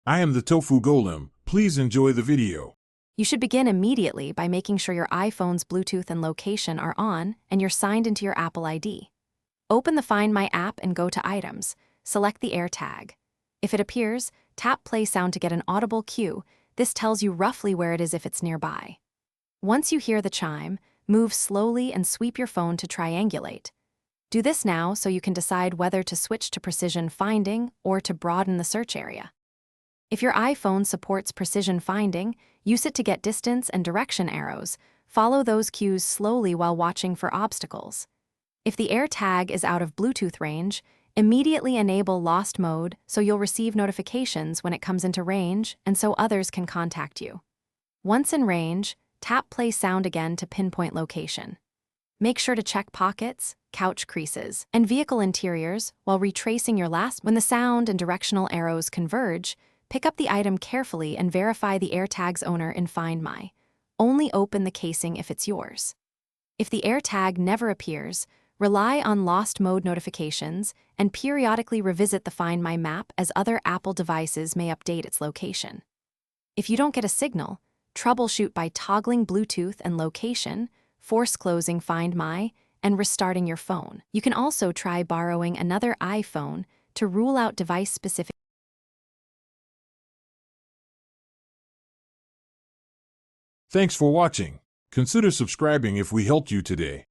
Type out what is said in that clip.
I am the Tofu Golem. Please enjoy the video. You should begin immediately by making sure your iPhone's Bluetooth and location are on and you're signed into your Apple ID. Open the Find My app and go to Items. Select the Airtag. If it appears, tap play sound to get an audible cue. This tells you roughly where it is if it's nearby. Once you hear the chime, move slowly and sweep your phone to triangulate. Do this now so you can decide whether to switch to precision finding or to broaden the search area. If your iPhone supports precision finding, use it to get distance and direction arrows. Follow those cues slowly while watching for obstacles. If the AirTag is out of Bluetooth range, immediately enable Lost Mode so you'll receive notifications when it comes into range and so others can contact you. Once in range, tap play sound again to pinpoint location. Make sure to check pockets, couch creases, and vehicle interiors while retracing your last. When the sound and directional arrows converge, pick up the item carefully and verify the AirTag's owner in Find My. Only open the casing if it's yours. If the AirTag never appears, rely on Lost Mode notifications and periodically revisit the Find My map as other Apple devices may update its location. If you don't get a signal, troubleshoot by toggling Bluetooth and location, force closing Find My, and restarting your phone. You can also try borrowing another iPhone to rule out device-specific. Thanks for watching. Consider subscribing if we helped you today.